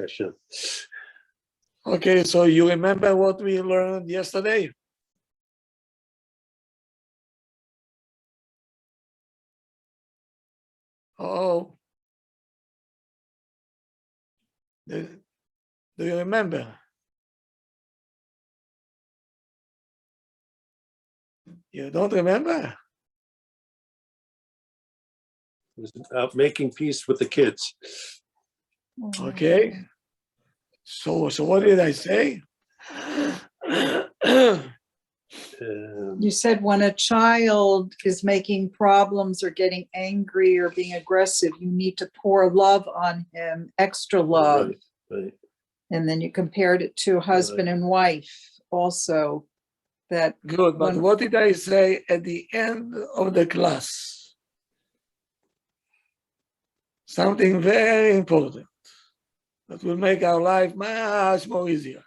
Hashem. Okay, so you remember what we learned yesterday? Oh, do you remember? You don't remember? It was about making peace with the kids. Okay. So what did I say? You said when a child is making problems or getting angry or being aggressive, you need to pour love on him, extra love. Right. And then you compared it to husband and wife also. That Good, but what did I say at the end of the class? Something very important that will make our life much more easier.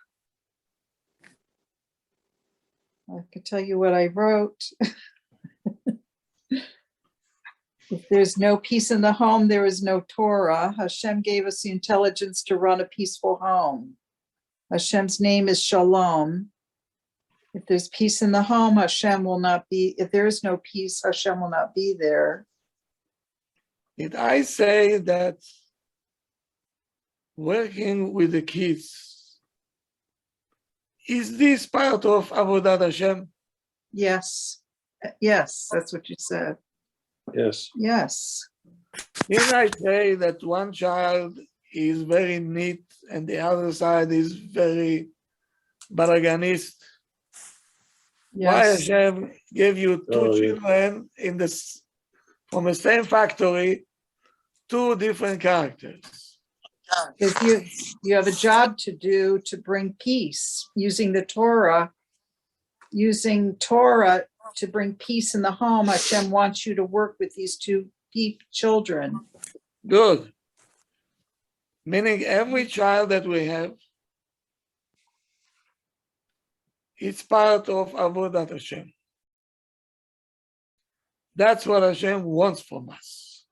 I could tell you what I wrote. If there's no peace in the home, there is no Torah. Hashem gave us the intelligence to run a peaceful home. Hashem's name is Shalom. If there's peace in the home, Hashem will not be. If there is no peace, Hashem will not be there. Did I say that working with the kids, is this part of Avodat Hashem? Yes. Yes, that's what you said. Yes. Yes. Did I say that one child is very neat and the other side is very balaganist? Why Yes. Hashem gave you two Oh, yeah. children in this from the same factory, two different characters? Because you have a job to do to bring peace using the Torah. Using Torah to bring peace in the home, Hashem wants you to work with these two children. Good. Meaning every child that we have, it's part of Avodat Hashem. That's what Hashem wants from us.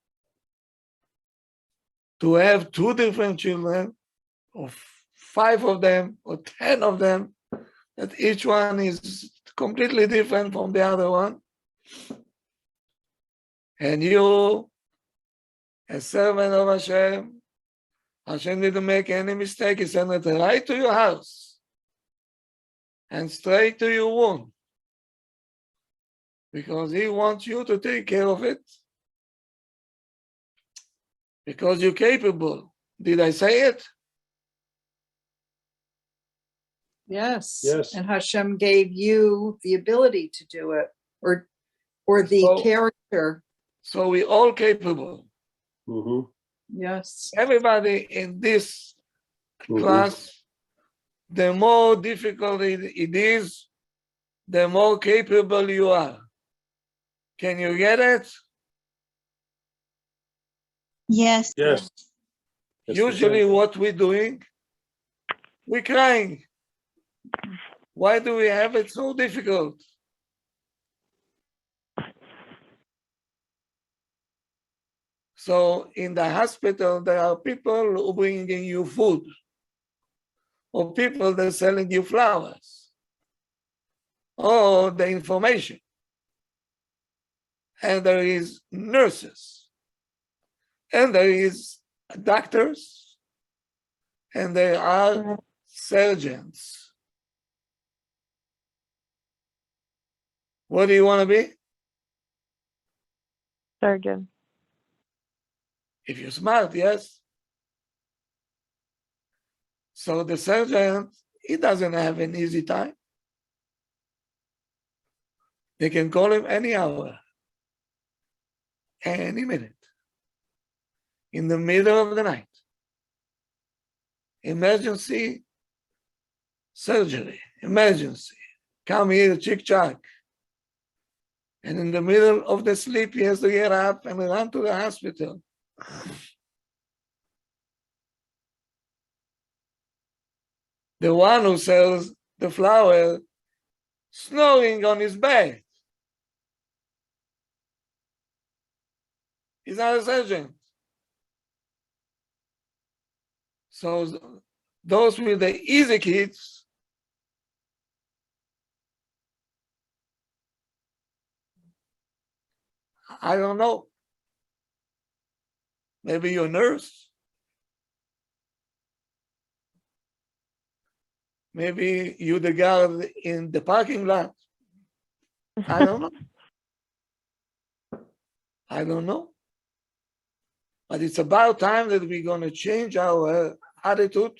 To have two different children, or 5 of them, or 10 of them, that each one is completely different from the other one. And you, as servant of Hashem, Hashem didn't make any mistake. He sent it right to your house and straight to your womb, because he wants you to take care of it, because you're capable. Did I say it? Yes. Yes. And Hashem gave you the ability to do it, or the So- character. So we're all capable. Mm-hmm. Yes. Everybody in this Mhm. class, the more difficult it is, the more capable you are. Can you get it? Yes. Yes. Yes, we Usually can. what we're doing, we're crying. Why do we have it so difficult? So in the hospital, there are people who bringing you food, or people that are selling you flowers, or the information. And there is nurses, and there is doctors, and there are surgeons. What do you want to be? Surgeon. If you're smart, yes. So the surgeon, he doesn't have an easy time. They can call him any hour, any minute, in the middle of the night. Emergency surgery, emergency. Come here, chick-chack. And in the middle of the sleep, he has to get up and run to the hospital. The one who sells the flower snoring on his bed. He's not a surgeon. So those with the easy kids, I don't know. Maybe you're a nurse. Maybe you the guard in the parking lot. I don't know. I don't know. But it's about time that we're going to change our attitude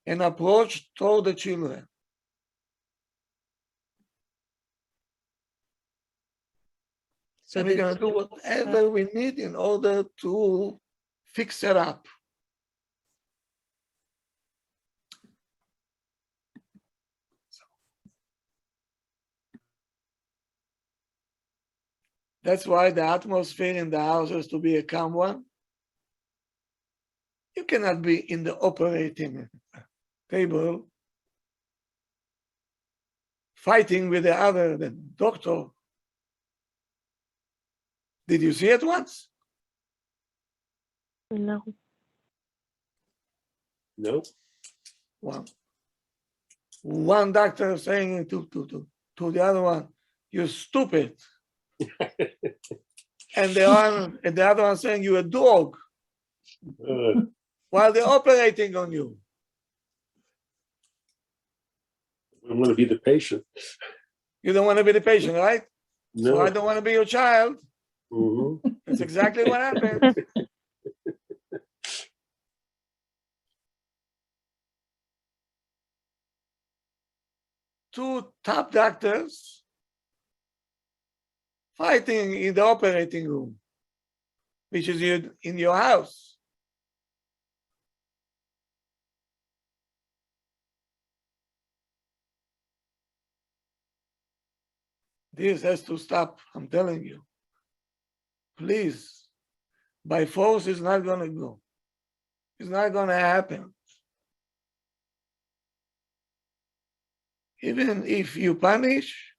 and approach toward the children. So And we're the- going to do whatever we need in order to fix it up. That's why the atmosphere in the house has to be a calm one. You cannot be in the operating table fighting with the other the doctor. Did you see it once? No. No, One doctor saying to the other one, "You stupid," and the other one saying, "You a dog," while they're operating on you. I want to be the patient. You don't want to be the patient, right? So No. I don't want to be your child. Mhm. That's exactly what happened. Two top doctors fighting in the operating room, which is in your house. This has to stop, I'm telling you. Please, by force is not going to go. It's not going to happen. Even if you punish,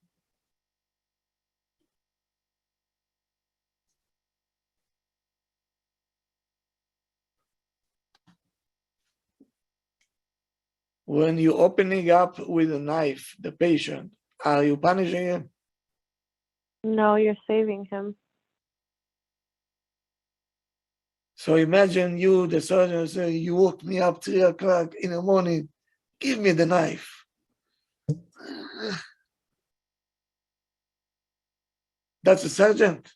when you're opening up with a knife the patient, are you punishing him? No, you're saving him. So imagine you, the surgeon, say, "You woke me up 3 o'clock in the morning, give me the knife." That's a sergeant.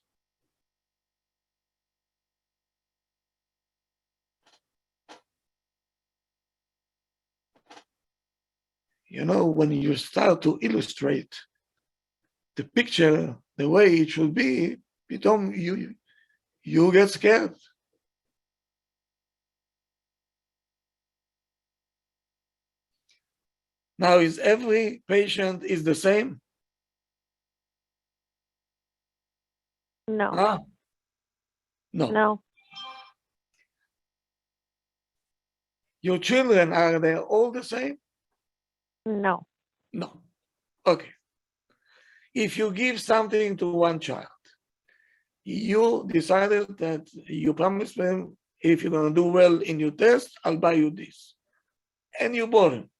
You know, when you start to illustrate the picture the way it should be, you get scared. Now, is every patient is the same? No. Huh? No. No. Your children, are they all the same? No. No. Okay. If you give something to one child, you decided that you promised them, if you're going to do well in your test, I'll buy you this. And you bought him.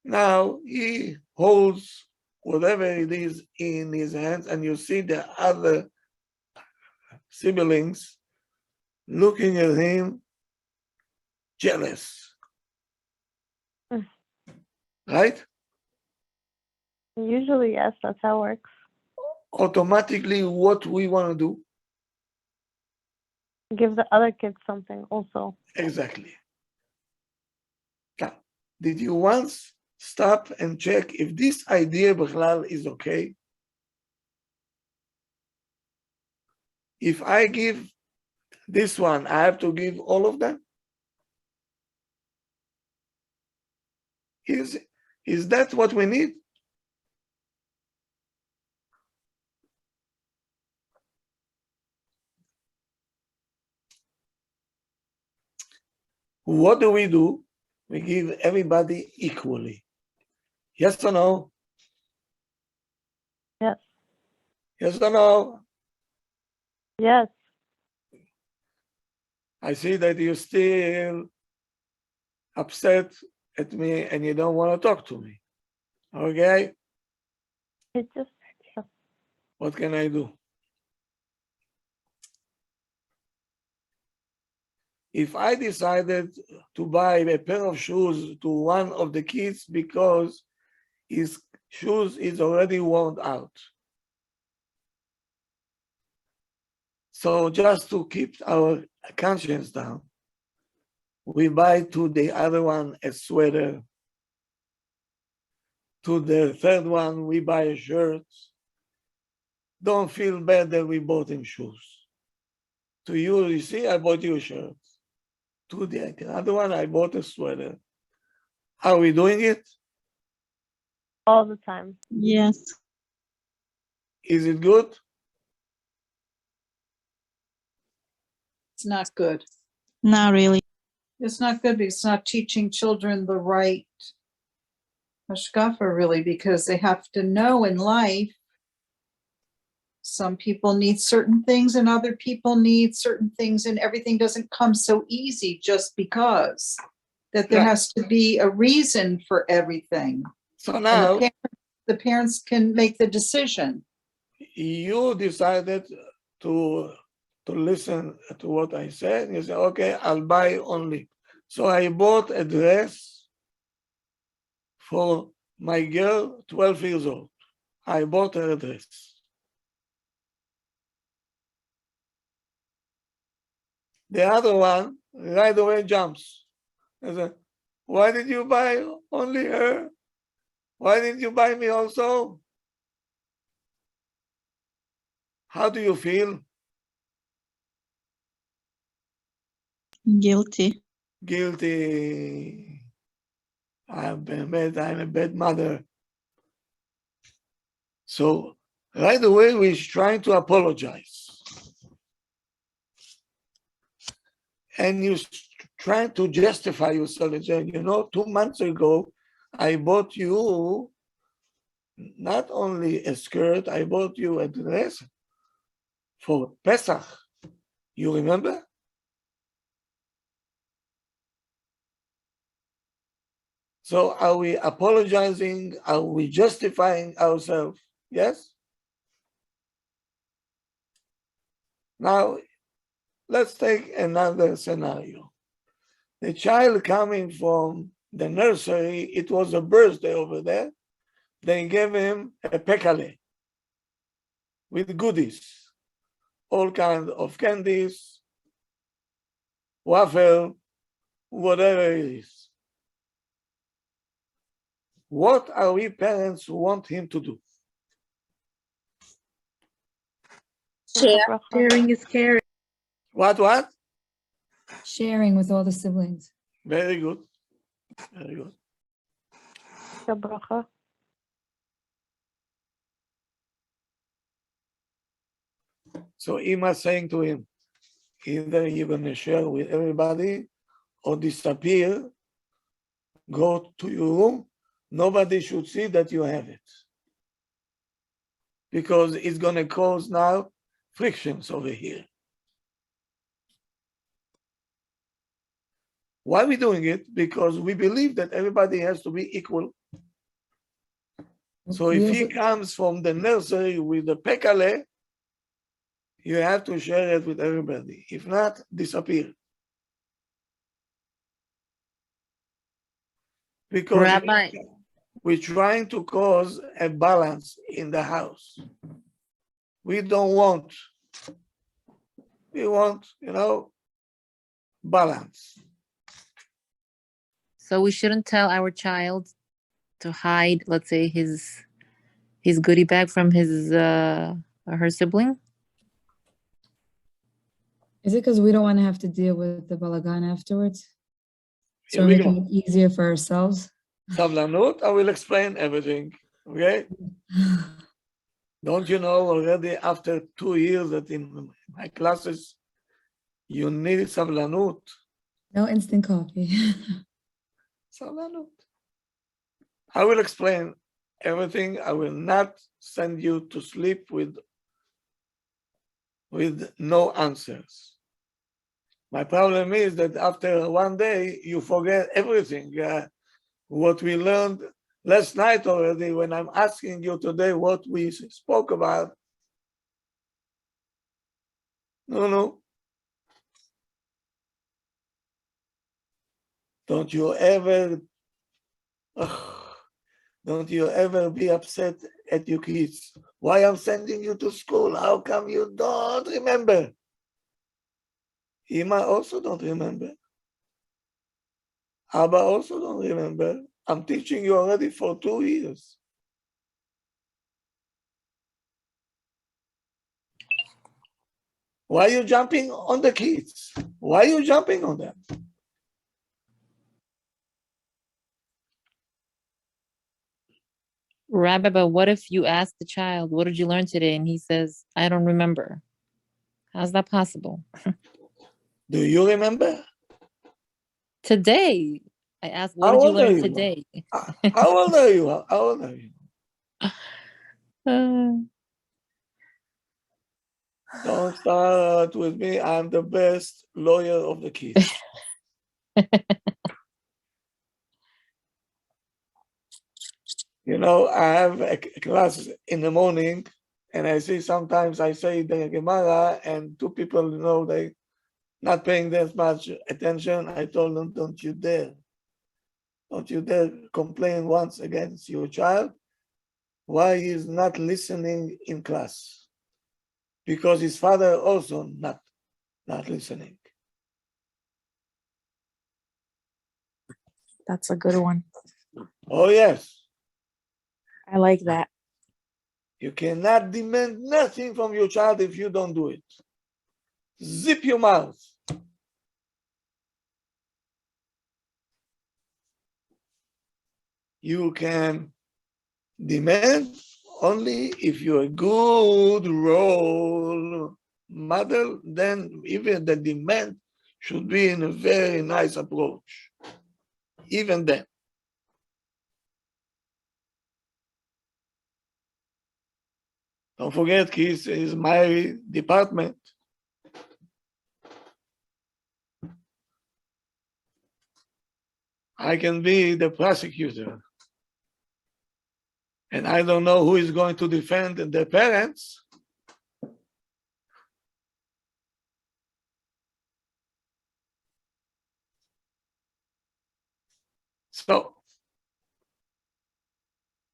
Now he holds whatever it is in his hands, and you see the other siblings looking at him jealous. Mm. Right? Usually, yes, that's how it works. Automatically, what we want to do? Give the other kids something also. Exactly. Now, did you once stop and check if this idea Bichlal is okay? If I give this one, I have to give all of them? Is that what we need? What do? We give everybody equally. Yes or no? Yes. Yes or no? Yes. I see that you're still upset at me and you don't want to talk to me. Okay, It just what can I do? If I decided to buy a pair of shoes to one of the kids because his shoes is already worn out. So just to keep our conscience down, we buy to the other one a sweater. To the third one, we buy a shirt. Don't feel bad that we bought him shoes. To you, you see, I bought you a shirt. To the other one, I bought a sweater. Are we doing it? all the time. Yes. Is it good? It's not good. Not really. It's not good because it's not teaching children the right hashkafa really, because they have to know in life some people need certain things and other people need certain things, and everything doesn't come so easy just because. That there Right. has to be a reason for everything. So And now the parents can make the decision. you decided to listen to what I said. You said, okay, I'll buy only. So I bought a dress for my girl, 12 years old. I bought her a dress. The other one right away jumps. I said, why did you buy only her? Why didn't you buy me also? How do you feel? Guilty. Guilty. I'm a bad mother. So right away, we're trying to apologize. And you're trying to justify yourself and say, 2 months ago, I bought you not only a skirt, I bought you a dress for Pesach. You remember? So are we apologizing? Are we justifying ourselves? Yes? Now, let's take another scenario. The child coming from the nursery, it was a birthday over there. They gave him a pekale with goodies, all kinds of candies, waffle, whatever it is. What are we parents want him to do? Bracha. Sharing is caring. What? Sharing with all the siblings. Very good. Very good. The bracha. So Ima saying to him, either you're going to share with everybody or disappear, go to your room. Nobody should see that you have it. Because it's going to cause now frictions over here. Why are we doing it? Because we believe that everybody has to be equal. So if he comes from the nursery with the pekale, you have to share it with everybody. If not, disappear. Because Rabbi. we're trying to cause a balance in the house. We don't want, we want, balance. So we shouldn't tell our child to hide, let's say, his goodie bag from his her sibling. Is it because we don't want to have to deal with the balagan afterwards? So Here we're we making go. it easier for ourselves? Sablanut, I will explain everything. Okay? Don't you know already after 2 years that in my classes, you need sablanut? No instant coffee. Sablanut. I will explain everything. I will not send you to sleep with no answers. My problem is that after one day, you forget everything. What we learned last night already, when I'm asking you today what we spoke about. No. Don't you ever be upset at your kids? Why I'm sending you to school? How come you don't remember? Ima also don't remember. Abba also don't remember. I'm teaching you already for 2 years. Why are you jumping on the kids? Why are you jumping on them? Rabbi, but what if you ask the child, what did you learn today? And he says, I don't remember. How's that possible? Do you remember? Today, I asked, what How did you old are learn you? today? How old are you? How old are you? Don't start with me. I'm the best lawyer of the kids. You know, I have a class in the morning, and I see sometimes I say the Gemara, and 2 people, you know, they not paying that much attention. I told them, don't you dare complain once against your child why he's not listening in class, because his father also not listening. That's a good one. Oh yes, I like that. you cannot demand nothing from your child if you don't do it. Zip your mouth. You can demand only if you're a good role model, then even the demand should be in a very nice approach. Even then. Don't forget, kids is my department. I can be the prosecutor. And I don't know who is going to defend the parents. So,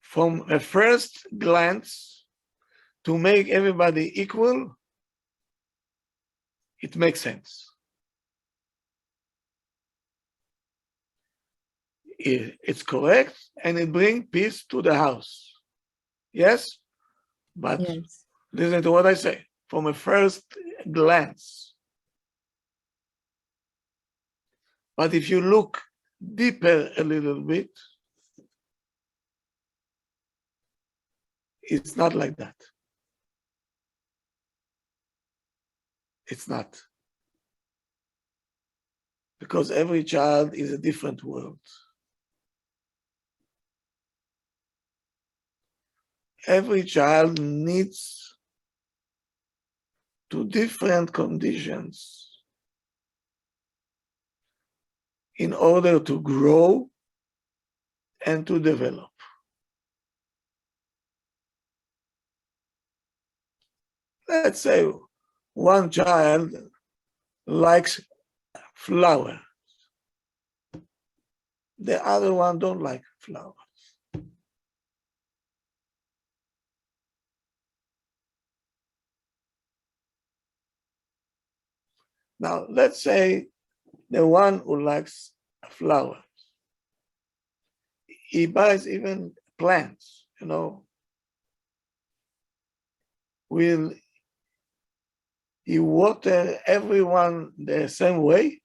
from a first glance, to make everybody equal, it makes sense. It's correct, and it brings peace to the house. Yes? But Yes. listen to what I say. From a first glance. But if you look deeper a little bit, it's not like that. It's not. Because every child is a different world. Every child needs to different conditions in order to grow and to develop. Let's say one child likes flowers. The other one don't like flowers. Now, let's say the one who likes flowers, he buys even plants, you know. Will he water everyone the same way?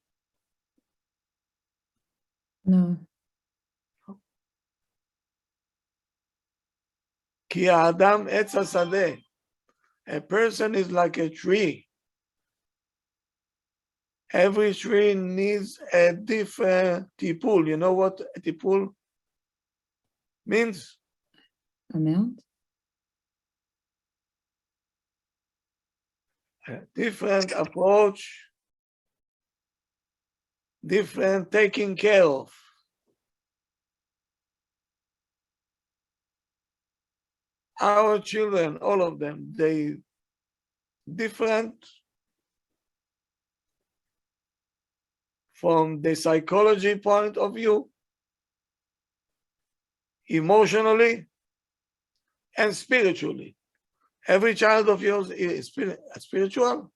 No. Ki Adam etz hasadeh. A person is like a tree. Every tree needs a different tipul. You know what a tipul means? Amount? A different approach different taking care of. Our children, all of them, they different from the psychology point of view, emotionally, and spiritually. Every child of yours is spiritual.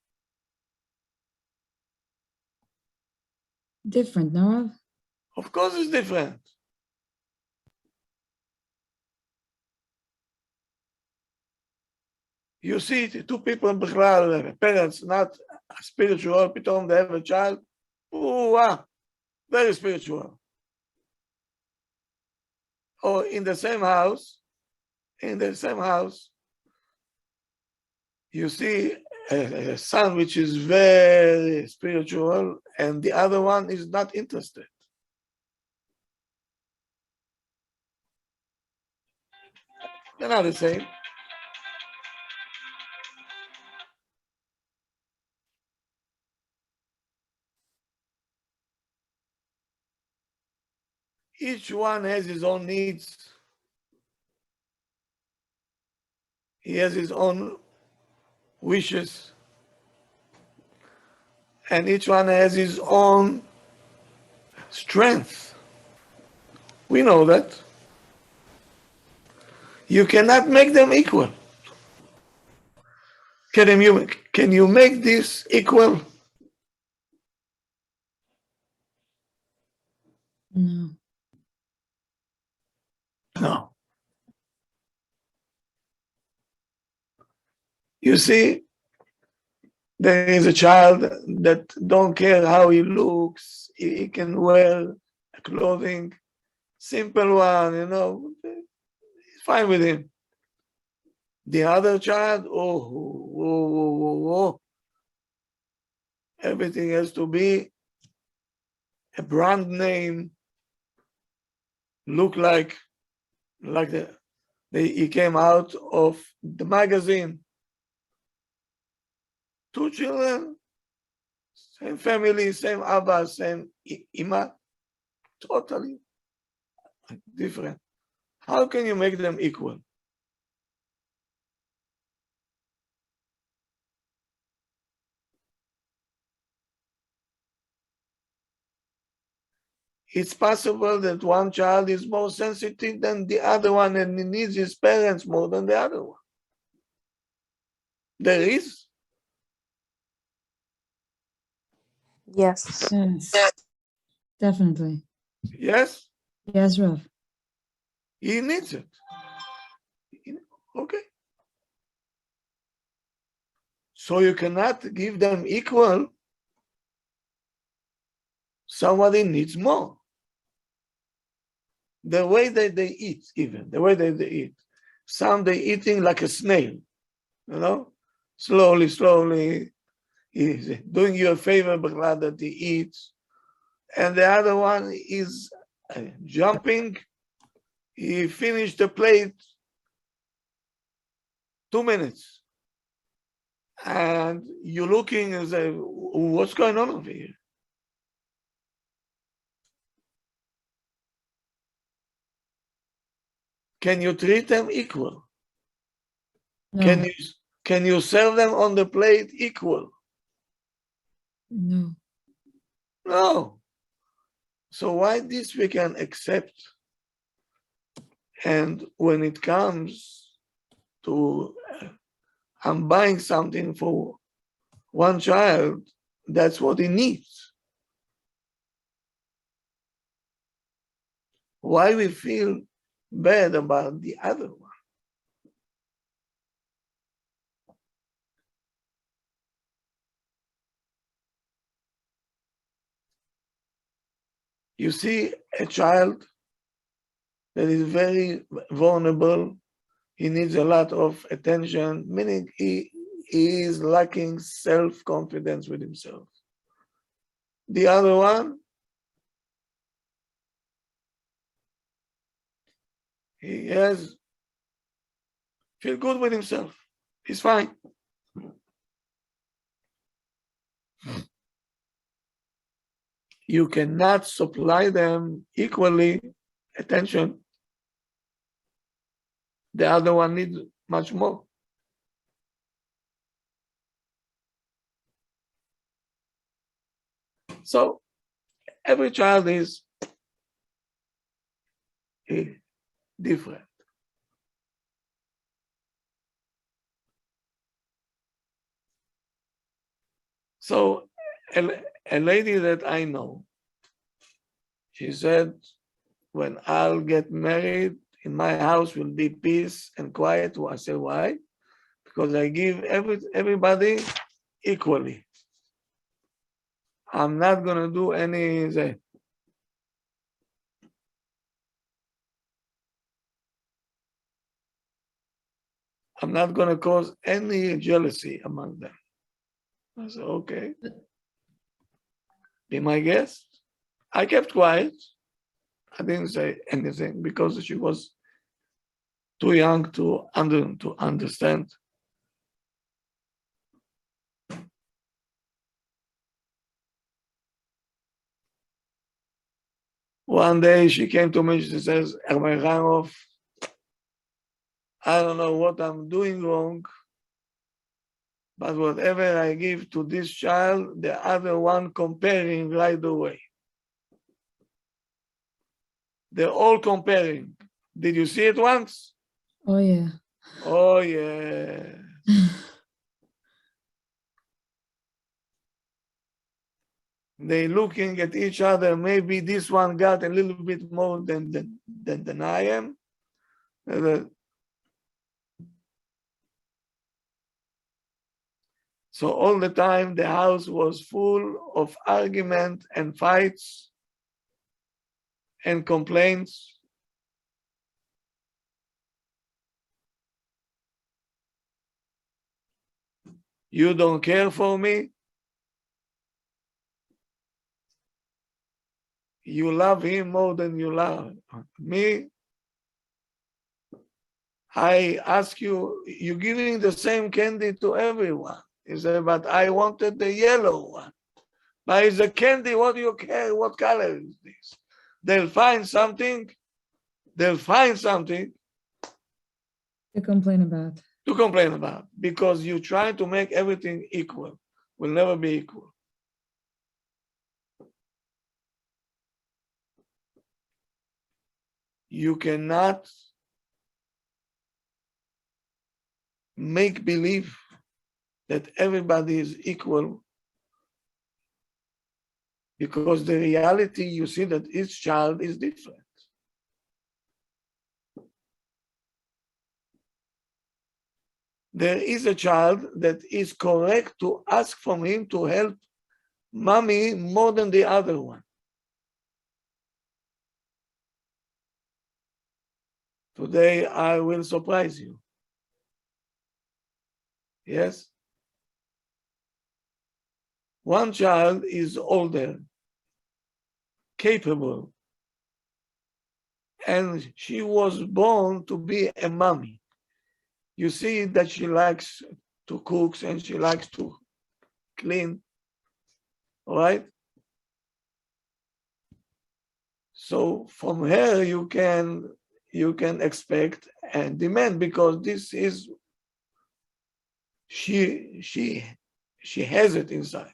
Different, no, Rav? Of course, it's different. You see two people בכלל, parents not spiritual, פתאום they have a child, very spiritual. Or in the same house, you see a son which is very spiritual and the other one is not interested. They're not the same. Each one has his own needs. He has his own wishes. And each one has his own strength. We know that. You cannot make them equal. Can you make this equal? No. No. You see, there is a child that don't care how he looks. He can wear clothing, simple one, it's fine with him. The other child, everything has to be a brand name, look like he came out of the magazine. Two children, same family, same Abba, same Ima, totally different. How can you make them equal? It's possible that one child is more sensitive than the other one and he needs his parents more than the other one. There is. Yes. Yes. Definitely. Yes, Yes, Rav. he needs it. Okay. So you cannot give them equal. Somebody needs more. The way that they eat, even the way that they eat. Some they eating like a snail, slowly. He's doing you a favor, but glad that he eats. And the other one is jumping. He finished the plate 2 minutes. And you're looking and say, what's going on over here? Can you treat them equal? No. Can you serve them on the plate equal? No. No. So why this we can accept? And when it comes to I'm buying something for one child, that's what he needs. Why we feel bad about the other one? You see a child that is very vulnerable, he needs a lot of attention, meaning he is lacking self-confidence with himself. The other one, he has feel good with himself. He's fine. you cannot supply them equally attention. The other one needs much more. So every child is different. So a lady that I know, she said, when I'll get married, in my house will be peace and quiet. I say, why? Because I give everybody equally. I'm not gonna do any. I'm not gonna cause any jealousy among them. I said, okay. Be my guest. I kept quiet. I didn't say anything because she was too young to understand. One day she came to me, she says, Ermechanov, I don't know what I'm doing wrong, but whatever I give to this child, the other one comparing right away. They're all comparing. Did you see it once? Oh, yeah. Oh, yeah. They looking at each other. Maybe this one got a little bit more than I am. So all the time the house was full of argument and fights and complaints. You don't care for me. You love him more than you love me. I ask you, you're giving the same candy to everyone. He said, but I wanted the yellow one. But it's a candy, what do you care? What color is this? They'll find something to complain about. complain about because you're trying to make everything equal. Will never be equal. You cannot make believe that everybody is equal because the reality you see that each child is different. There is a child that is correct to ask from him to help mommy more than the other one. Today I will surprise you. Yes? One child is older, capable, and she was born to be a mommy. You see that she likes to cook and she likes to clean, all right? So from her you can expect and demand because this is she has it inside.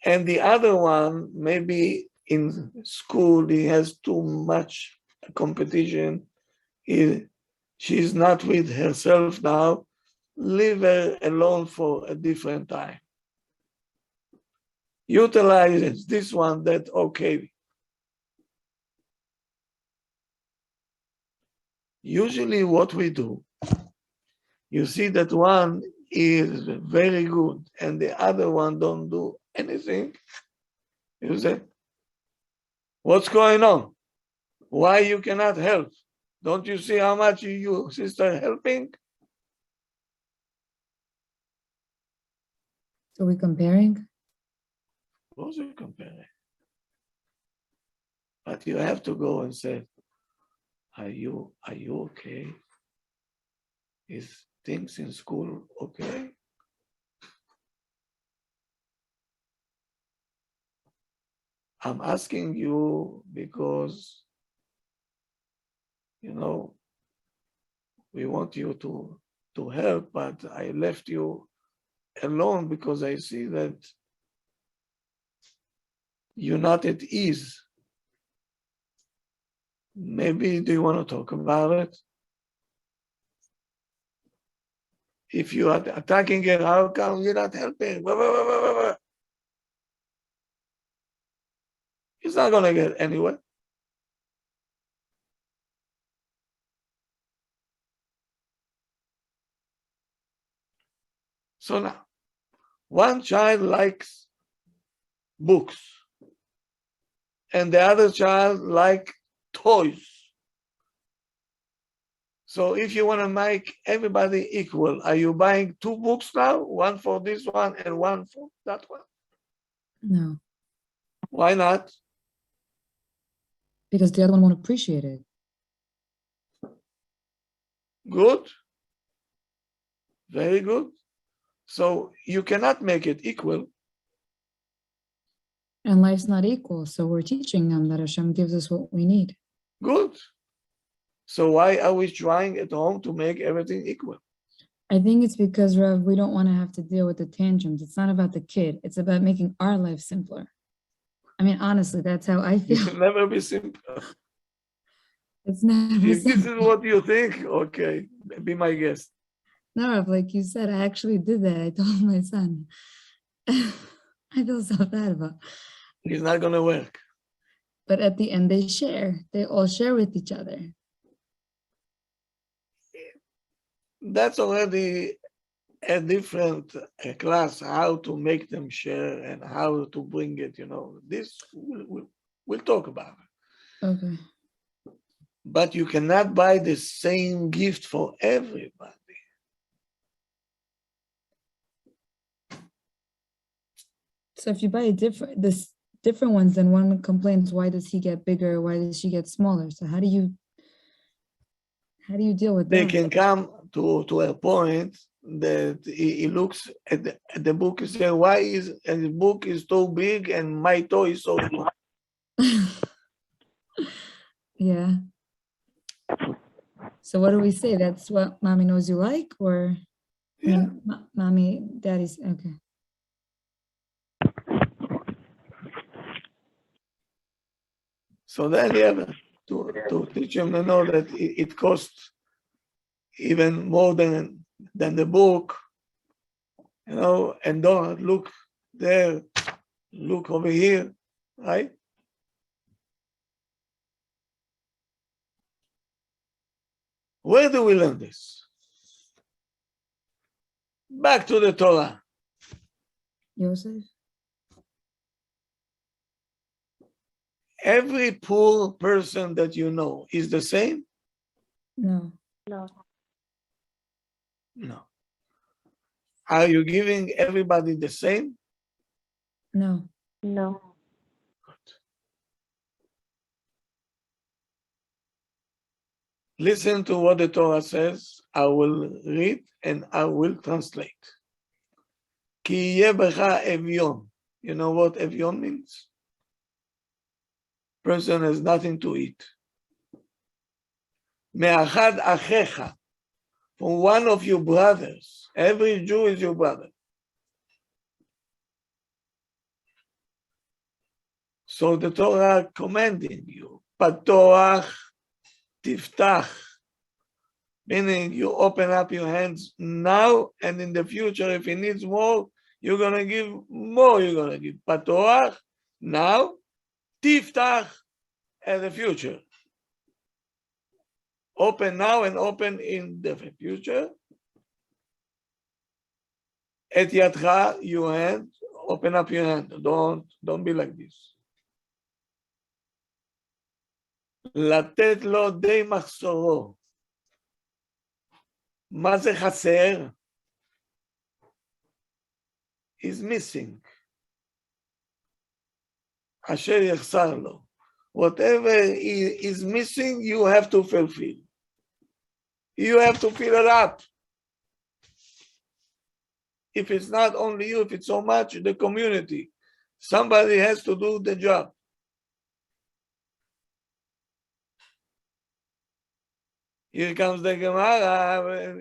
And the other one, maybe in school he has too much competition. She's not with herself now. Leave her alone for a different time. Utilize this one that, okay. Usually what we do, you see that one is very good and the other one don't do anything. You say, what's going on? Why you cannot help? Don't you see how much your sister helping? So we're comparing? Those are comparing. But you have to go and say, are you okay? Is things in school okay? I'm asking you because, you know, we want you to help, but I left you alone because I see that you're not at ease. Maybe do you want to talk about it? If you are attacking her, how come you're not helping? Blah, blah, blah, blah, blah. It's not going to get anywhere. So now, one child likes books and the other child like toys. So if you want to make everybody equal, are you buying 2 books now? One for this one and one for that one? No, Why not? because the other one won't appreciate it. Good. Very good. So you cannot make it equal. And life's not equal, so we're teaching them that Hashem gives us what we need. Good. So why are we trying at home to make everything equal? I think it's because, Rav, we don't want to have to deal with the tantrums. It's not about the kid. It's about making our life simpler. I mean, honestly, that's how I It feel. will never be simple. It's never If this is simple. what you think, okay, be my guest. No, Rav, like you said, I actually did that. I told my son. I feel so bad about. It's not going to work. But at the end, they share. They all share with each other. That's already a different class, how to make them share and how to bring it, you know. This we'll talk about it. Okay. But you cannot buy the same gift for everybody. So if you buy different ones, then one complains, why does he get bigger? Why does she get smaller? So how do you deal with They that? can come to a point that he looks at the book and say, why is the book is so big and my toy is so small? Yeah. So what do we say? That's what mommy knows you like, or I Yeah. mean, mommy, daddy's okay. So then you have to teach them to know that it costs even more than the book, you know, and don't look there, look over here, right? Where do we learn this? Back to the Torah. Yosef? Every poor person that you know is the same? No. No. No. Are you giving everybody the same? No. No. Listen to what the Torah says. I will read and I will translate. Ki yeh becha evyon. You know what evyon means? Person has nothing to eat. Me'achad achecha. From one of your brothers. Every Jew is your brother. So the Torah commanding you, patoach tiftach, meaning you open up your hands now, and in the future, if he needs more, you're gonna give more. You're gonna give patoach now, tiftach in the future. Open now and open in the future. Et yadcha, your hand, open up your hand. Don't be like this. לתת לו די מחסורו. מה זה חסר? Is missing. אשר יחסר לו. Whatever is missing, you have to fulfill. You have to fill it up. If it's not only you, if it's so much, the community. Somebody has to do the job. Here comes the Gemara,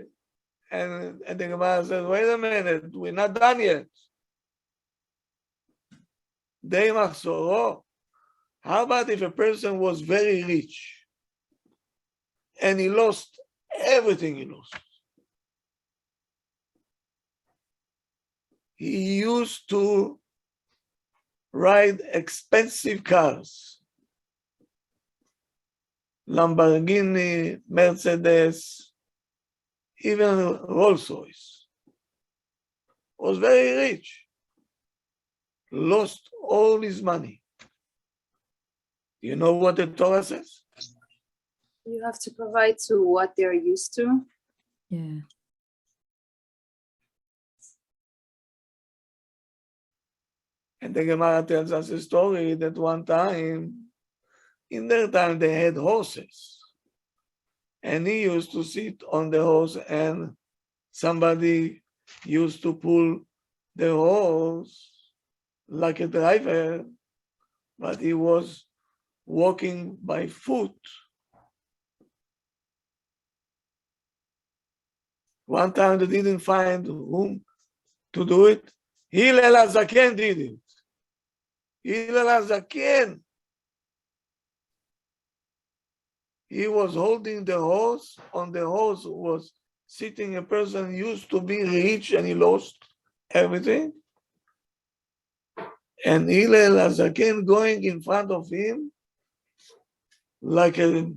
and the Gemara says, wait a minute, we're not done yet. Dei machsoro. How about if a person was very rich and he lost everything he lost? He used to ride expensive cars, Lamborghini, Mercedes, even Rolls Royce. Was very rich, lost all his money. You know what the Torah says? You have to provide to what they're used to. Yeah. And the Gemara tells us a story that one time, in their time, they had horses. And he used to sit on the horse, and somebody used to pull the horse like a driver, but he was walking by foot. One time they didn't find whom to do it. Hillel HaZaken did it. Hillel HaZaken. He was holding the horse. On the horse was sitting a person used to be rich and he lost everything. And Hillel HaZaken going in front of him like a,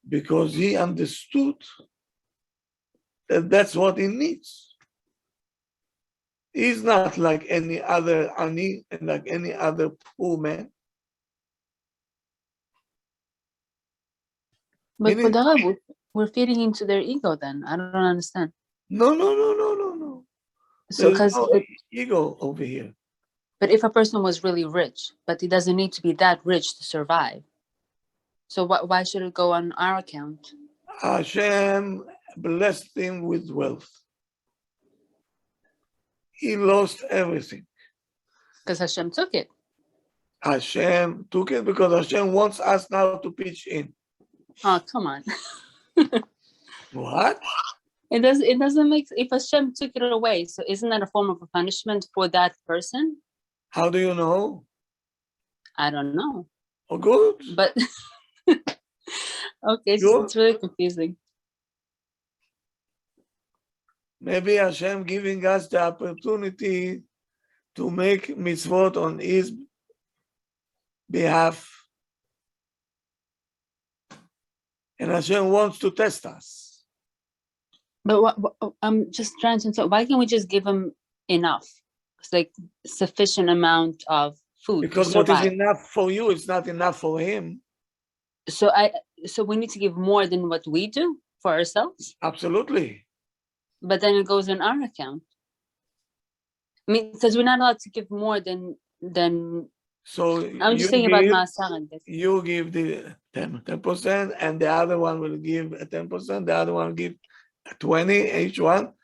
because he understood that that's what he needs. He's not like any other ani and like any other poor man. But Meaning- the Rebbe, we're feeding into their ego then. I don't understand. No. So, There's because, no ego over here. but if a person was really rich, but he doesn't need to be that rich to survive. So why should it go on our account? Hashem blessed him with wealth. He lost everything. Because Hashem took it. Hashem took it because Hashem wants us now to pitch in. Oh, come on. What? It doesn't make, if Hashem took it away, so isn't that a form of a punishment for that person? How do you know? I don't know. Oh, good. But okay, Sure. it's really confusing. Maybe Hashem giving us the opportunity to make mitzvot on His behalf. And Hashem wants to test us. But I'm just trying to understand, why can't we just give him enough? It's like sufficient amount of food Because to what is survive. enough for you is not enough for him. So we need to give more than what we do for ourselves, Absolutely. but then it goes in our account. I mean, because we're not allowed to give more than So I'm just you thinking about give- Maasar and this. You give the 10%, and the other one will give a 10%, the other one will give 20, each one,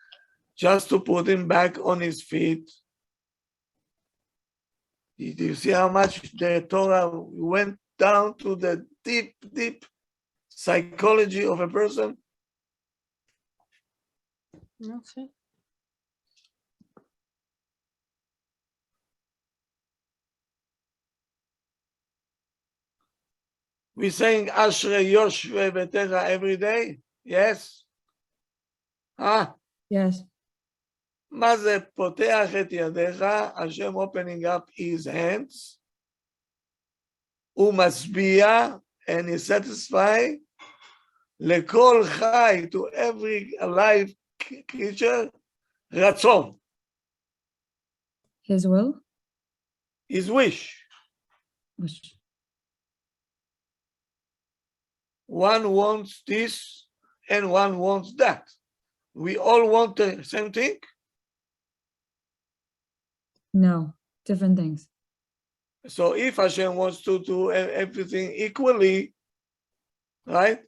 just to put him back on his feet. Do you see how much the Torah went down to the deep psychology of a person? Okay. We saying Ashrei Yoshve Betecha every day? Yes? Huh? Yes. מה זה פותח את ידיך, השם opening up his hands, הוא משביע, and is satisfied, לכל חי, to every alive creature, רצון, His will? his wish. Which- One wants this, and one wants that. We all want the same thing? No, different things. So if Hashem wants to do everything equally, right?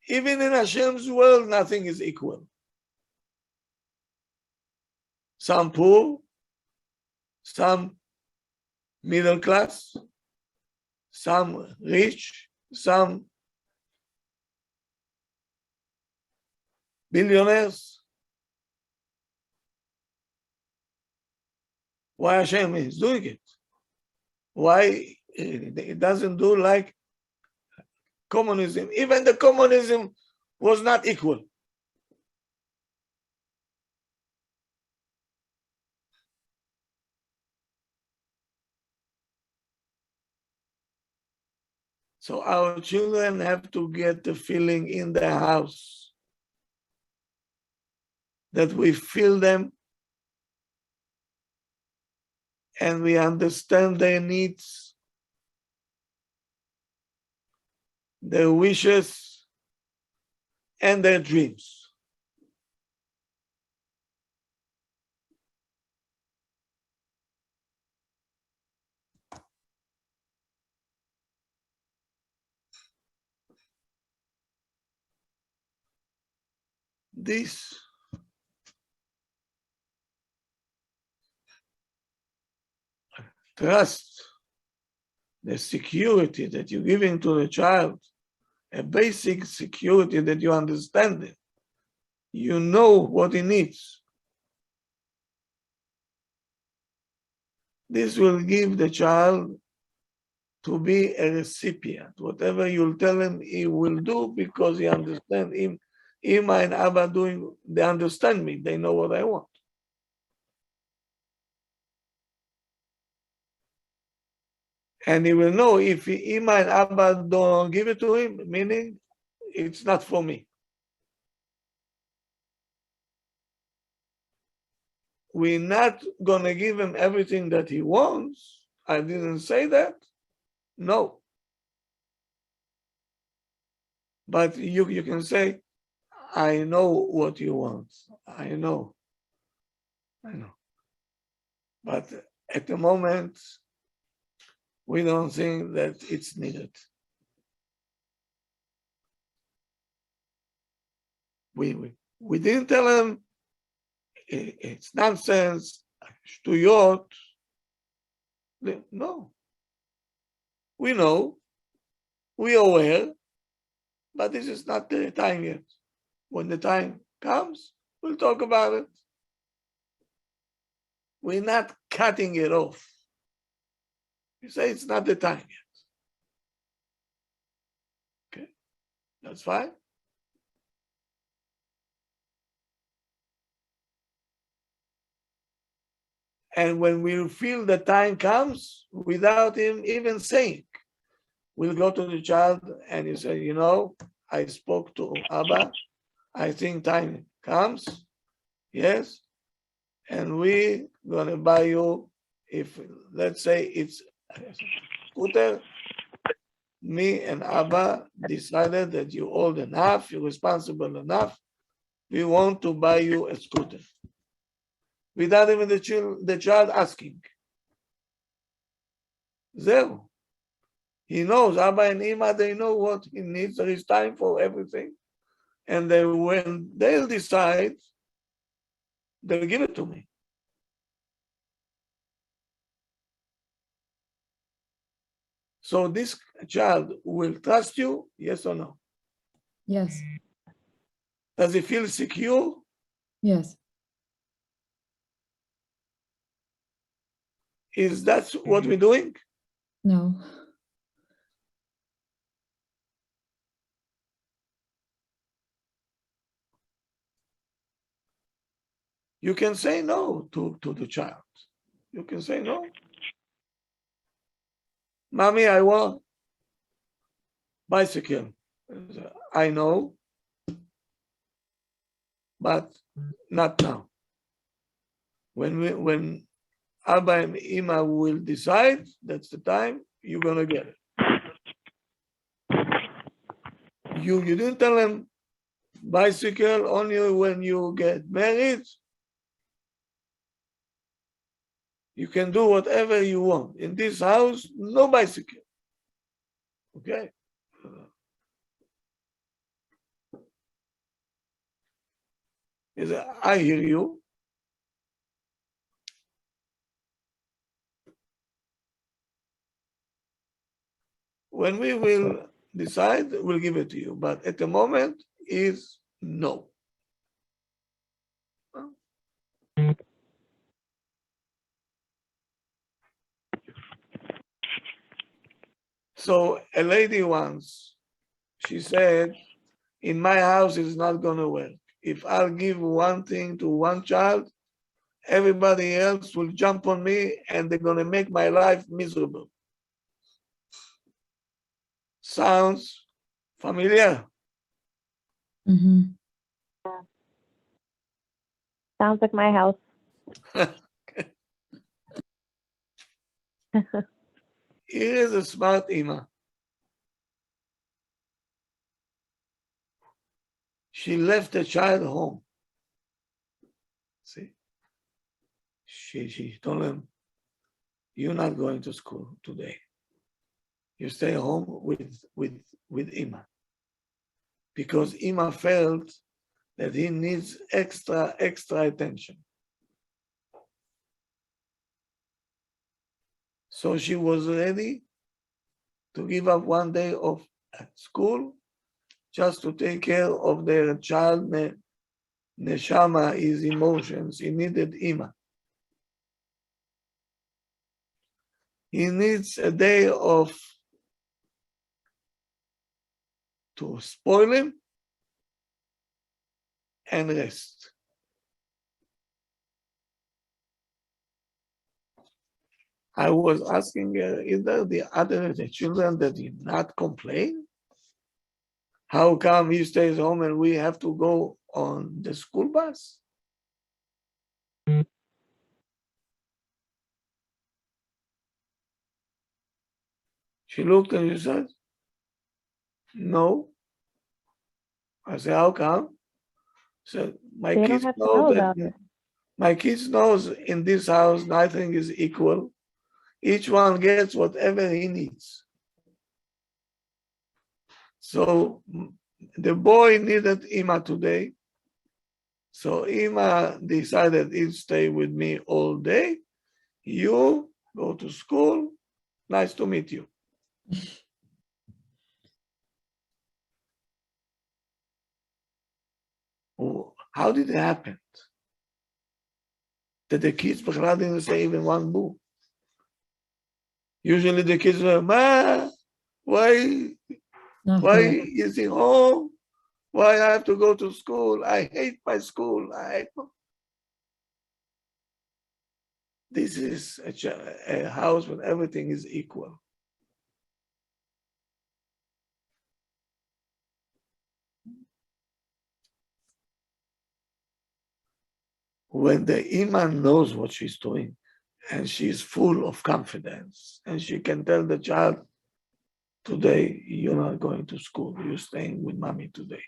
Even in Hashem's world, nothing is equal. Some poor, some middle class, some rich, some billionaires. Why Hashem is doing it? Why it doesn't do like communism? Even the communism was not equal. So our children have to get the feeling in the house that we feel them and we understand their needs, their wishes, and their dreams. This trust, the security that you're giving to the child, a basic security that you understand it, you know what he needs. This will give the child to be a recipient. Whatever you'll tell him, he will do because he understands him. Ima and Abba doing, they understand me, they know what I want. And he will know if Ima and Abba don't give it to him, meaning it's not for me. We're not gonna give him everything that he wants. I didn't say that. No. But you can say, I know what you want. I know. But at the moment, we don't think that it's needed. We didn't tell him it's nonsense, shtuyot. No. We know, we are aware, but this is not the time yet. When the time comes, we'll talk about it. We're not cutting it off. You say it's not the time yet. Okay, that's fine. And when we feel the time comes, without him even saying, we'll go to the child and you say, you know, I spoke to Abba. I think time comes. Yes. And we gonna buy you, if let's say it's a scooter, me and Abba decided that you're old enough, you're responsible enough. We want to buy you a scooter. Without even the child asking. Zero. He knows, Abba and Ima, they know what he needs. There is time for everything. And then when they'll decide, they'll give it to me. So this child will trust you, yes or no? Yes, Does he feel secure? yes, Is that what we're doing? no, You can say no to the child. You can say no. Mommy, I want bicycle. I know, but not now. When Abba and Ima will decide, that's the time you're gonna get it. You didn't tell them bicycle only when you get married. You can do whatever you want. In this house, no bicycle. Okay? I hear you. When we will decide, we'll give it to you. But at the moment is no. So a lady once, she said, in my house it's not gonna work. If I'll give one thing to one child, everybody else will jump on me and they're gonna make my life miserable. Sounds familiar? Mhm. Sounds like my house. Here is a smart Ima. She left the child home. See? She told him, you're not going to school today. You stay home with Ima. Because Ima felt that he needs extra attention. So she was ready to give up one day of school just to take care of their child, neshama, his emotions. He needed Ima. He needs a day off to spoil him and rest. I was asking her, is there the other children that did not complain? How come he stays home and we have to go on the school bus? She looked and she said, no. I said, how come? She said, my They don't kids have to know know that about it. my kids knows in this house nothing is equal. Each one gets whatever he needs. So the boy needed Ima today. So Ima decided he'd stay with me all day. You go to school. Nice to meet you. Oh, how did it happen? That the kids didn't say even one boo. Usually the kids are, Ma, why Not fair. is he home? Why I have to go to school? I hate my school. This is a house where everything is equal. When the imam knows what she's doing and she's full of confidence and she can tell the child, today you're not going to school, you're staying with mommy today.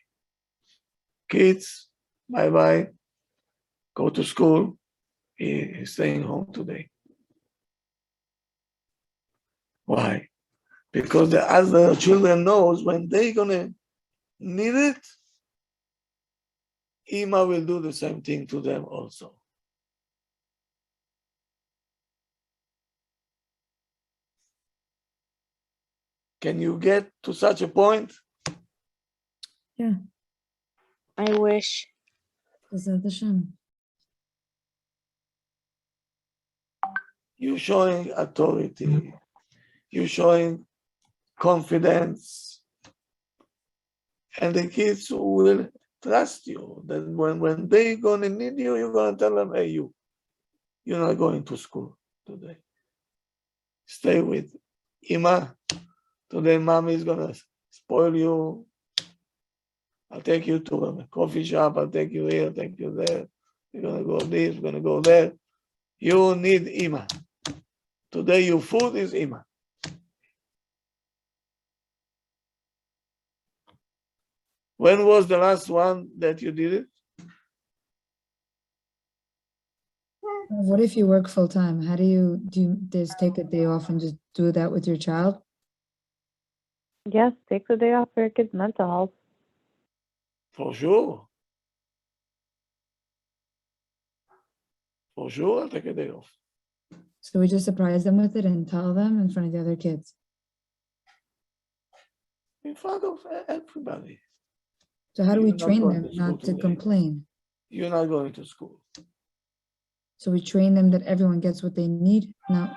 Kids, bye-bye, go to school, he's staying home today. Why? Because the other children knows when they're gonna need it, Ima will do the same thing to them also. Can you get to such a point? I wish. Bezat Hashem. You're showing authority, you're showing confidence, and the kids will trust you that when they're gonna need you, you're gonna tell them, hey, you're not going to school today. Stay with Ima. Today, mommy is gonna spoil you. I'll take you to a coffee shop. I'll take you here, take you there. You're gonna go this, we're gonna go there. You need Ima. Today, your food is Ima. When was the last one that you did it? What if you work full time? How do you just take a day off and just do that with your child? Yes, take the day off for your kid's mental health. For sure. For sure, I'll take a day off. So we just surprise them with it and tell them in front of the other kids. in front of everybody. So how do we You're not train going them to school not to today. complain? You're not going to school. So we train them that everyone gets what they need? No.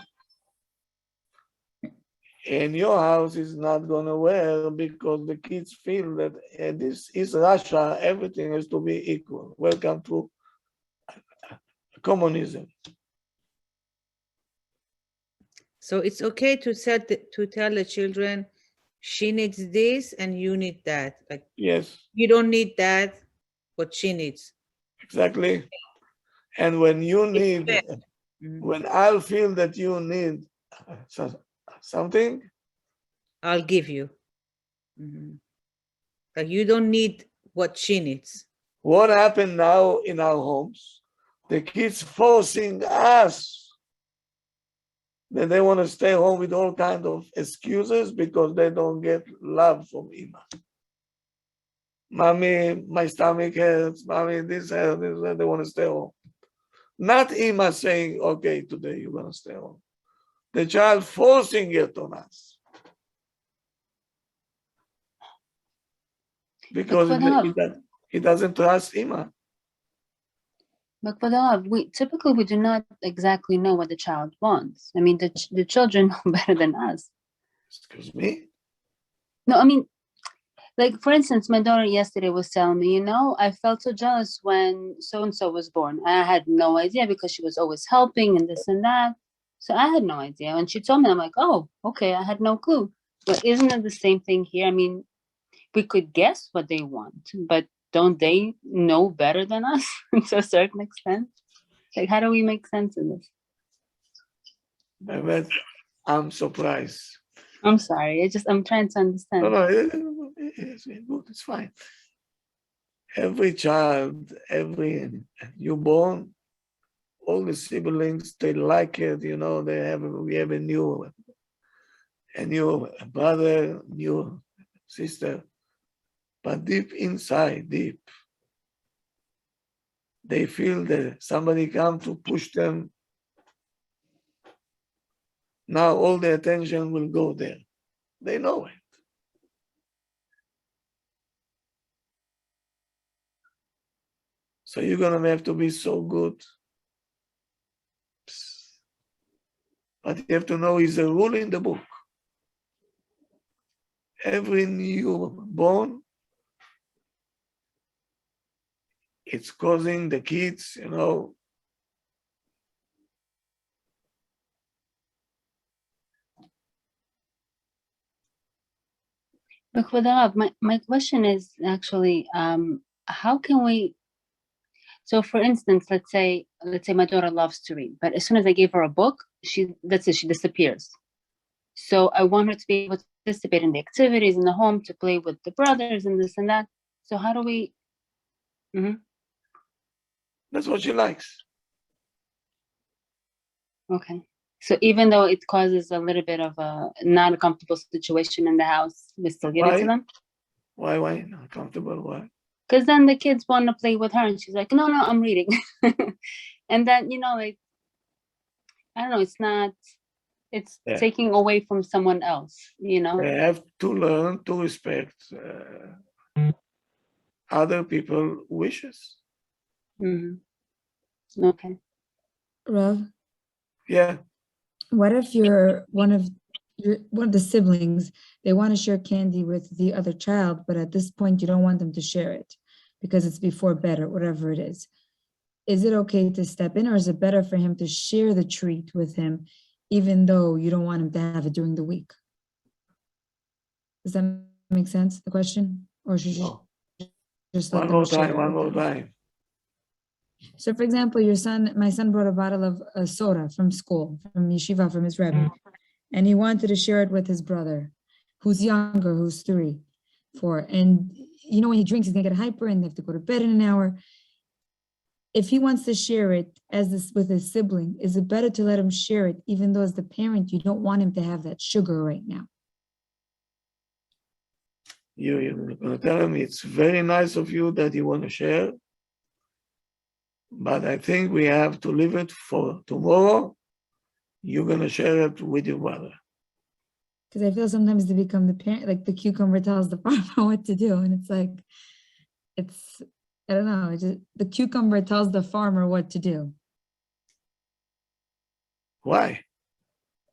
And your house is not gonna wear because the kids feel that this is Russia, everything has to be equal. Welcome to communism. So it's okay to tell the children, she needs this and you need that. Like Yes, you don't need that, but she needs. exactly. And when you need, fair. Mhm. when I'll feel that you need something, I'll give you. Mhm. Like you don't need what she needs. what happened now in our homes? The kids forcing us that they want to stay home with all kinds of excuses because they don't get love from Ima. Mommy, my stomach hurts. Mommy, this hurts. This hurts. They want to stay home. Not Ima saying, okay, today you're going to stay home. The child forcing it on us. Because he doesn't trust Ima. But for we typically do not exactly know what the child wants. I mean, the children know better than us. Excuse me? No, I mean, like for instance, my daughter yesterday was telling me, I felt so jealous when so and so was born. I had no idea because she was always helping and this and that. So I had no idea. And she told me, I'm like, oh, okay, I had no clue. But isn't it the same thing here? I mean, we could guess what they want, but don't they know better than us to a certain extent? Like, how do we make sense of this? Mehmet, I'm surprised. I'm sorry. I'm trying to understand. No, it's good. It's fine. Every child, every newborn, all the siblings, they like it. We have a new brother, new sister. But deep inside, they feel that somebody come to push them. Now all the attention will go there. They know it. So you're gonna have to be so good. But you have to know is a rule in the book. Every newborn, it's causing the kids, But for the my question is actually, how can we? So, for instance, let's say my daughter loves to read, but as soon as I give her a book, that's it, she disappears. So I want her to be able to participate in the activities in the home, to play with the brothers and this and that. So how do we? That's what she likes. Okay. So even though it causes a little bit of a not a comfortable situation in the house, we still give it to them? Why not comfortable? Why? Because then the kids want to play with her and she's like, no, I'm reading. And then, like, I don't know, it's taking away from someone else, They have to learn to respect other people's wishes. Okay. Rav, Yeah. what if you're one of the siblings, they want to share candy with the other child, but at this point you don't want them to share it because it's before bed or whatever it is. Is it okay to step in, or is it better for him to share the treat with him, even though you don't want him to have it during the week? Does that make sense, the question? Or should you just let them share it One with more them? time. So for example, my son brought a bottle of soda from school, from yeshiva, from his rebbe, and he wanted to share it with his brother, who's younger, who's 3, 4. And when he drinks, he's gonna get hyper and they have to go to bed in an hour. If he wants to share it with his sibling, is it better to let him share it, even though as the parent, you don't want him to have that sugar right now? You're gonna tell him it's very nice of you that you want to share, but I think we have to leave it for tomorrow. You're gonna share it with your brother. Because I feel sometimes they become the parent, like the cucumber tells the farmer what to do, and it's like, it's, I don't know, it's just, the cucumber tells the farmer what to do. Why?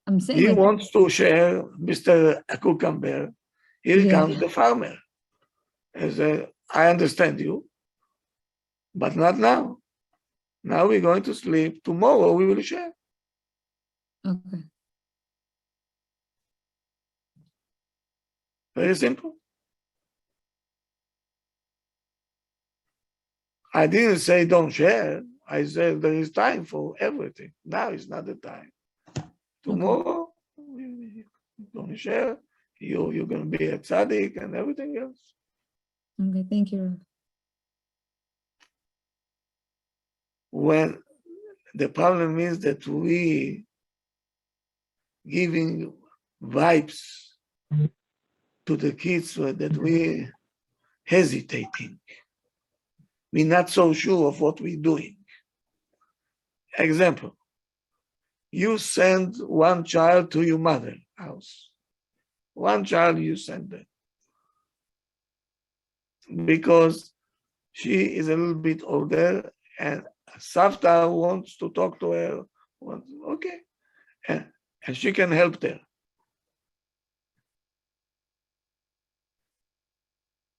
I'm saying He like, wants to share Mr. Cucumber. Here Yeah. comes the farmer. As I understand you, but not now. Now we're going to sleep. Tomorrow we will share. okay, Very simple. I didn't say don't share. I said there is time for everything. Now is not the time. Tomorrow we're going to share. You're going to be a tzaddik and everything else. okay, thank you, Rav. When the problem is that we giving vibes to the kids so that we hesitating. We're not so sure of what we're doing. Example, you send one child to your mother house. One child you send them. Because she is a little bit older and Savta wants to talk to her. Okay. And she can help there.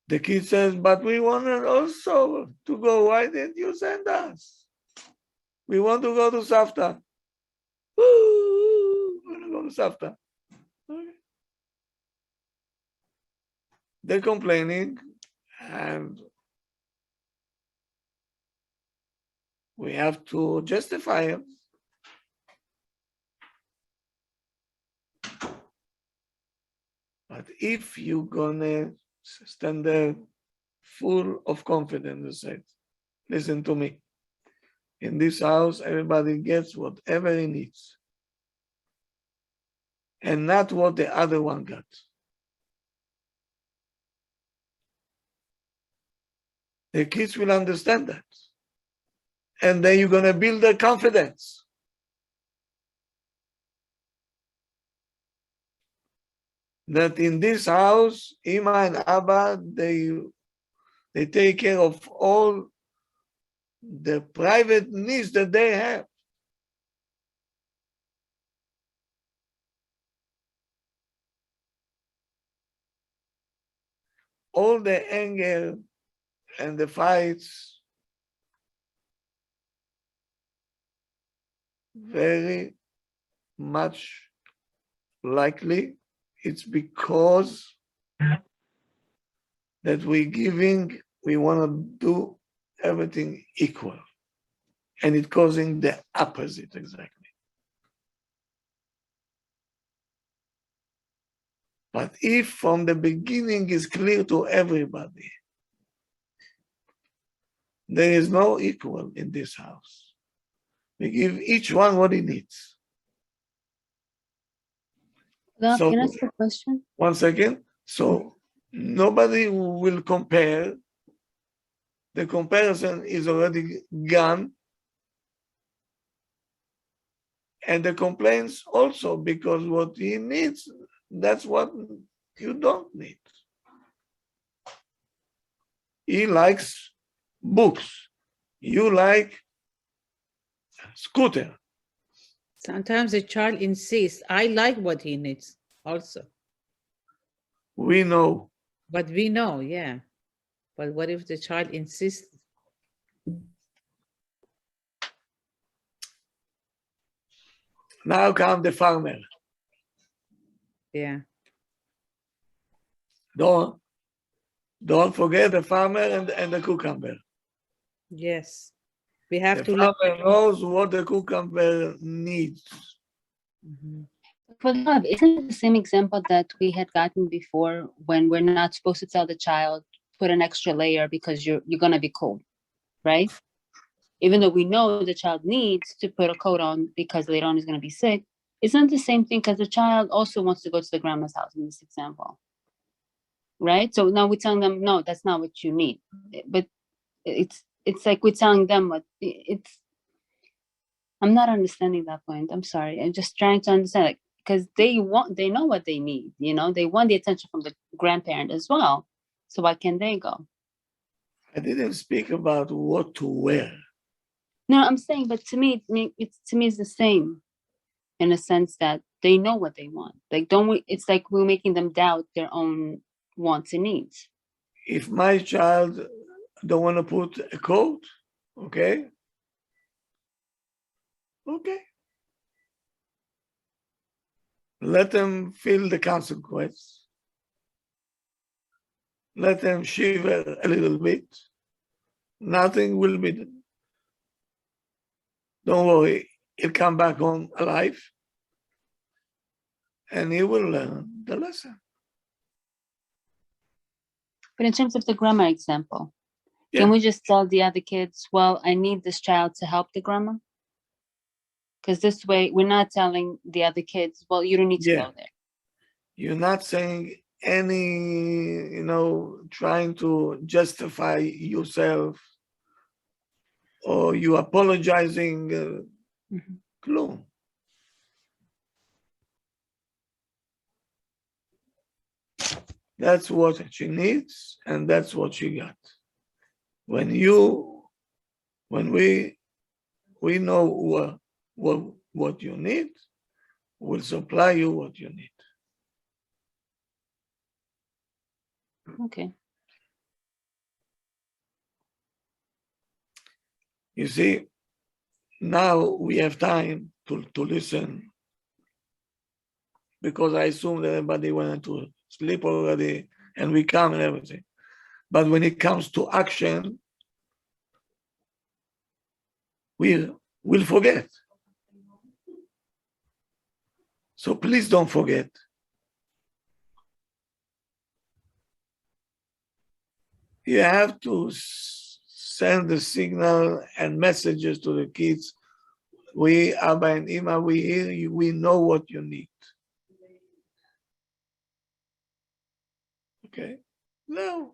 The kid says, but we wanted also to go. Why didn't you send us? We want to go to Savta. We want to go to Savta. Okay. They're complaining, and we have to justify it. But if you're gonna stand there full of confidence and say, listen to me, in this house, everybody gets whatever he needs and not what the other one got. The kids will understand that. And then you're gonna build their confidence. That in this house, Ima and Abba, they take care of all the private needs that they have. All the anger and the fights, very much likely it's because that we want to do everything equal. And it's causing the opposite exactly. But if from the beginning is clear to everybody, there is no equal in this house. We give each one what he needs. Well, So- can I ask a question? 1 second. So nobody will compare. The comparison is already gone. And the complaints also, because what he needs, that's what you don't need. He likes books. You like scooter. Sometimes the child insists, I like what he needs also, We know. but we know, yeah. But what if the child insists? Now come the farmer. Yeah, Don't forget the farmer and the cucumber. yes. We have The to look. farmer knows what the cucumber needs. Mhm. For love, isn't it the same example that we had gotten before when we're not supposed to tell the child, put an extra layer because you're gonna be cold, right? Even though we know the child needs to put a coat on because later on he's gonna be sick, isn't it the same thing because the child also wants to go to the grandma's house in this example, right? So now we're telling them, no, that's not what you need. But it's like we're telling them what it's. I'm not understanding that point. I'm sorry. I'm just trying to understand. Like because they know what they need, you know, they want the attention from the grandparent as well. So why can't they go? I didn't speak about what to wear. No, I'm saying, but to me, it's the same in a sense that they know what they want. Like, don't we, it's like we're making them doubt their own wants and needs. If my child don't want to put a coat, okay? Okay. Let them feel the consequence. Let them shiver a little bit. Nothing will be done. Don't worry, he'll come back home alive and he will learn the lesson. But in terms of the grammar example, Yeah. can we just tell the other kids, well, I need this child to help the grammar? Because this way we're not telling the other kids, well, you don't need to Yeah. go there. You're not saying any, trying to justify yourself or you apologizing. Mhm. Clue. That's what she needs and that's what she got. When we know what you need, we'll supply you what you need. Okay. You see, now we have time to listen because I assume that everybody went to sleep already and we come and everything. But when it comes to action, we'll forget. So please don't forget. You have to send the signal and messages to the kids. We, Abba and Ima, we hear you, we know what you need. Okay? No,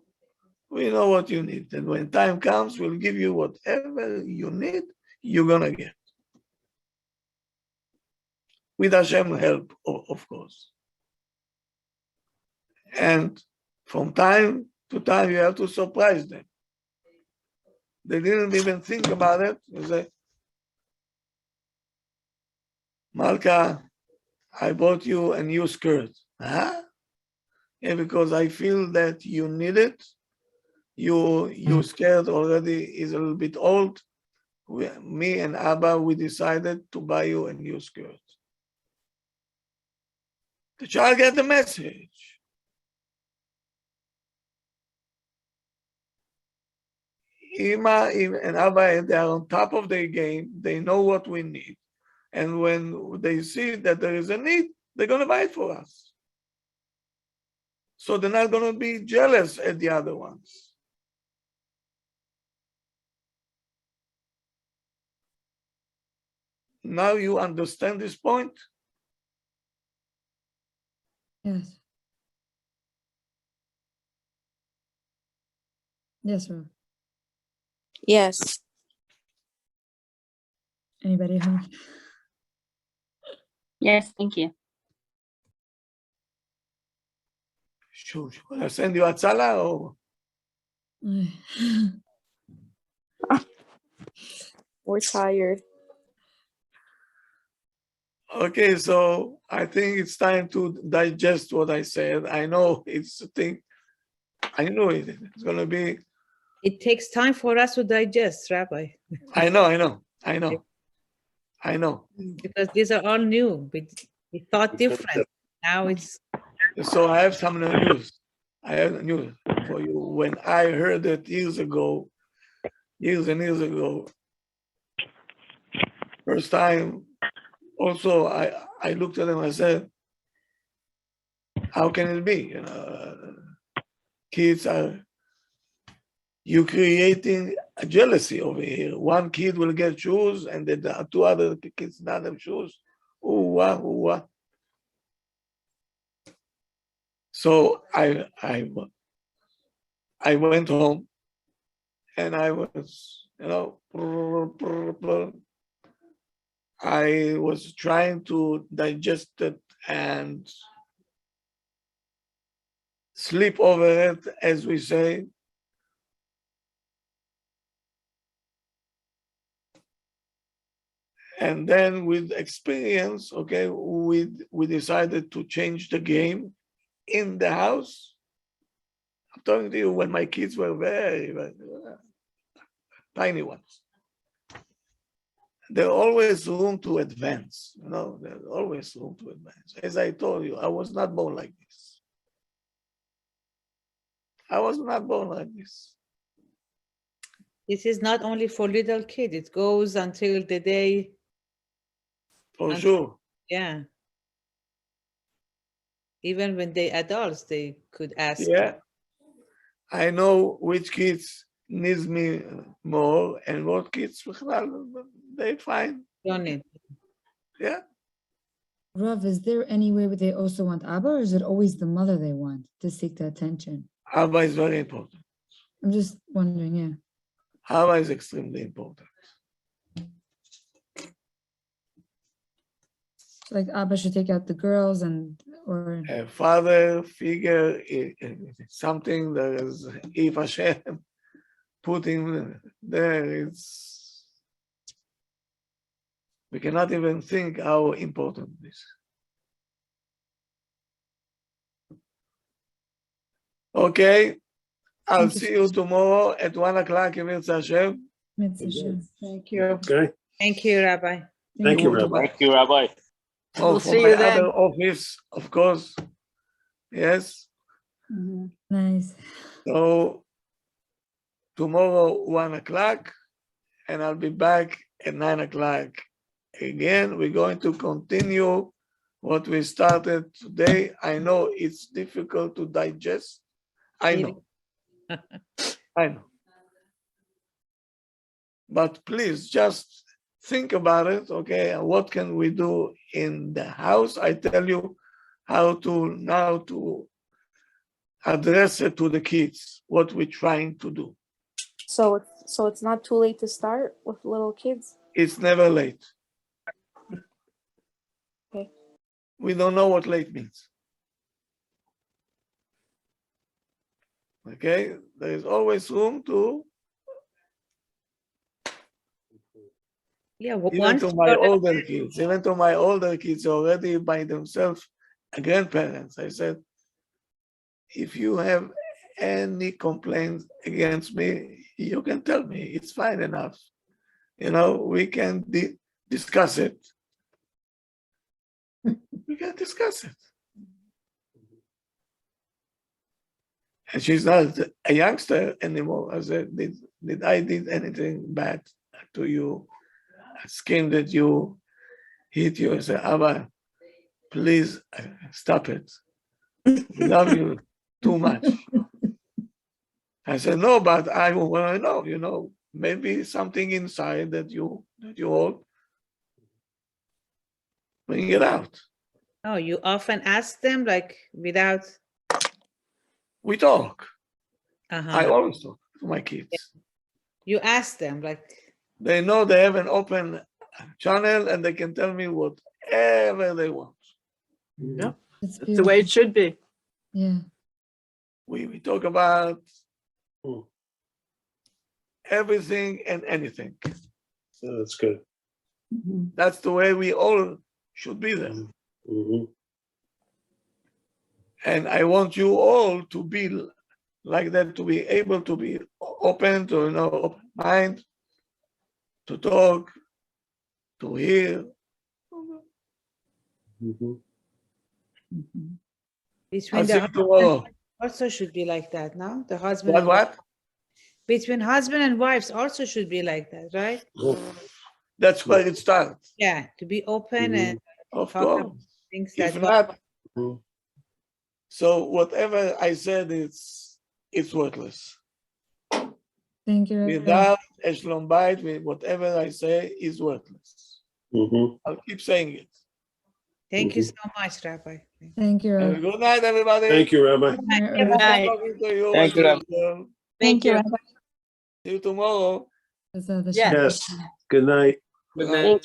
we know what you need. And when time comes, we'll give you whatever you need, you're gonna get. With Hashem help, of course. And from time to time, you have to surprise them. They didn't even think about it. You say, Malka, I bought you a new skirt. Huh? Yeah, because I feel that you need it. Your skirt already is a little bit old. Me and Abba, we decided to buy you a new skirt. The child get the message. Ima and Abba, they are on top of their game. They know what we need. And when they see that there is a need, they're going to buy it for us. So they're not going to be jealous at the other ones. Now you understand this point? Yes. Yes, Rob. Yes. Anybody else? Yes, thank you. Should I send you a tzala or? We're tired. Okay, so I think it's time to digest what I said. I know it's a thing. I know it's going to be. It takes time for us to digest, Rabbi, I know. because these are all new. We thought different. Now it's So I have some news. I have news for you. When I heard it years and years ago, first time, also I looked at him and I said, how can it be? Kids you creating a jealousy over here. One kid will get shoes and then the two other kids not have shoes. Ooh, wow. So I went home and I was, I was trying to digest it and sleep over it, as we say. And then with experience, okay, we decided to change the game in the house. I'm talking to you when my kids were very tiny ones. There's always room to advance, you know, there's always room to advance. As I told you, I was not born like this. I was not born like this. This is not only for little kids, it goes until the day, For And- sure. yeah. Even when they adults, they could ask. Yeah. I know which kids needs me more and what kids, they find. Don't it? Yeah. Rav, is there any way where they also want Abba, or is it always the mother they want to seek the attention? Abba is very important. I'm just wondering, yeah. Abba is extremely important. Like Abba should take out the girls or A father figure is something that is, if Hashem put him there, it's, we cannot even think how important this is. Okay, I'll Thank you. see you tomorrow at 1 o'clock in Mirza Hashem. Mitzvah Shem. Thank you. Okay, Thank you, Rabbi. thank you, Go to Rabbi. my- Thank you, Rabbi. Oh, We'll for see my you then. other office, of course. Yes, Mhm. Nice. so tomorrow, 1 o'clock, and I'll be back at 9 o'clock. Again, we're going to continue what we started today. I know it's difficult to digest. I know. I know. But please just think about it, okay? What can we do in the house? I tell you how to now to address it to the kids, what we're trying to do. So it's not too late to start with little kids. It's never late. Okay. We don't know what late means. Okay, there is always room to, Yeah, even once to you my are- older kids, even to my older kids already by themselves, grandparents, I said, if you have any complaints against me, you can tell me, it's fine enough. You know, we can discuss it. We can discuss it. And she's not a youngster anymore. I said, did I did anything bad to you? I screamed at you, hit you. I said, Abba, please stop it. We love you too much. I said, no, but I want to know, you know, maybe something inside that you hold, bring it out. Oh, you often ask them like without, We talk. I uh-huh. always talk to my kids. You ask them like, They know they have an open channel and they can tell me whatever they want. Yeah. It's That's the way it should be. Yeah. We talk about Hmm. everything and anything. So that's good. Mhm. That's the way we all should be there. Mhm. And I want you all to be like that, to be able to be open, to, you know, open mind, to talk, to hear. Mhm. Mhm. between I'll see the you tomorrow. husband also should be like that, no? The husband. and What? wife. Between husband and wives also should be like that, right? That's where it starts, Yeah, to be open and of talk about course. things If that. not, Mhm. so whatever I said, it's worthless. Thank you. Rabbi. Without a shalom bayit, with whatever I say is worthless. Mhm. I'll keep saying it. Thank you so much, Rabbi. Thank you. Have a Rabbi. good night, everybody. Thank you, Rabbi. Good night, Nice Rabbi. talking to you Thank as you, Rabbi. usual. Thank you. Rabbi. See you tomorrow. Bezrat Yeah. Hashem. Yes, good night. Good Right. night.